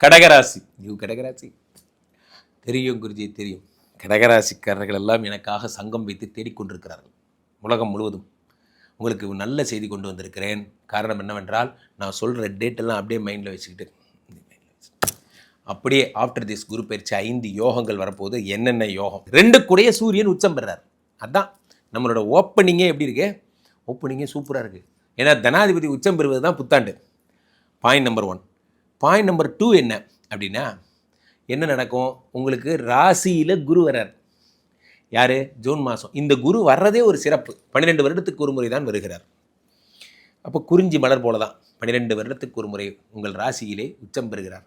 கடகராசி. கடகராசி தெரியும் குருஜி, தெரியும். கடகராசிக்காரர்கள் எல்லாம் எனக்காக சங்கம் வைத்து தேடிக்கொண்டிருக்கிறார்கள் உலகம் முழுவதும். உங்களுக்கு நல்ல செய்தி கொண்டு வந்திருக்கிறேன். காரணம் என்னவென்றால், நான் சொல்கிற டேட்டெல்லாம் அப்படியே மைண்டில் வச்சுக்கிட்டு அப்படியே ஆஃப்டர் திஸ் குரு பயிற்சி 5 யோகங்கள் வரப்போகுது. என்னென்ன யோகம்? 2 கூடைய சூரியன் உச்சம் பெறார். அதுதான் நம்மளோட ஓப்பனிங்கே. எப்படி இருக்கு? ஓப்பனிங்கே சூப்பராக இருக்குது. ஏன்னா தனாதிபதி உச்சம் பெறுவது தான் புத்தாண்டு. Point number 1. பாயிண்ட் நம்பர் 2 என்ன அப்படின்னா, என்ன நடக்கும்? உங்களுக்கு ராசியில் குரு வர்றார். யார்? ஜூன் மாதம். இந்த குரு வர்றதே ஒரு சிறப்பு. 12 வருடத்துக்கு ஒரு முறை தான் வருகிறார். அப்போ குறிஞ்சி மலர் போல தான் 12 வருடத்துக்கு ஒரு முறை உங்கள் ராசியிலே உச்சம் பெறுகிறார்.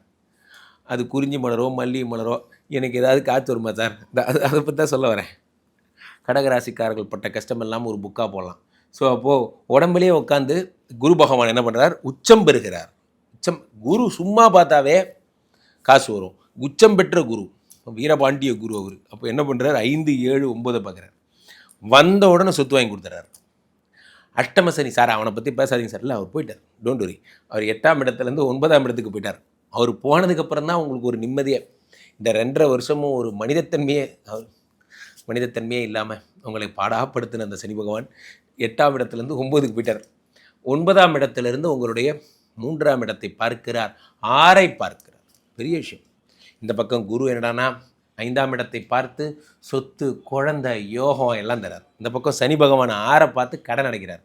அது குறிஞ்சி மலரோ மல்லிகை மலரோ எனக்கு ஏதாவது காற்று வருமா சார்? அதை பற்றி தான் சொல்ல வரேன். கடகராசிக்காரர்கள் பட்ட கஷ்டம் இல்லாமல் ஒரு புக்காக போடலாம். ஸோ அப்போது உடம்புலேயே உட்காந்து குரு பகவான் என்ன பண்ணுறார்? உச்சம் பெறுகிறார். உச்சம் குரு சும்மா பார்த்தாவே காசு வரும். உச்சம் பெற்ற குரு, வீரபாண்டிய குரு அவர். அப்போ என்ன பண்ணுறார்? 5, 7, 9 பார்க்குறார். வந்த உடனே சொத்து வாங்கி கொடுத்துறாரு. அஷ்டம சனி சார், அவனை பற்றி பேசாதீங்க சார். இல்லை, அவர் போயிட்டார். Don't worry. அவர் 8ஆம் இடத்துலேருந்து 9ஆம் இடத்துக்கு போயிட்டார். அவர் போனதுக்கப்புறம் தான் உங்களுக்கு ஒரு நிம்மதியே. இந்த 2.5 வருஷமும் ஒரு மனிதத்தன்மையே இல்லாமல் உங்களை பாடாப்படுத்தின அந்த சனி பகவான் 8ஆம் இடத்துலேருந்து 9க்கு போயிட்டார். 9ஆம் இடத்துலேருந்து உங்களுடைய 3ஆம் இடத்தை பார்க்கிறார், 6ஐ பார்க்கிறார். பெரிய விஷயம். இந்த பக்கம் குரு என்னடானா 5ஆம் இடத்தை பார்த்து சொத்து, குழந்தை, யோகம் எல்லாம் தரார். இந்த பக்கம் சனி பகவான் 6ஐ பார்த்து கடன் அடைக்கிறார்.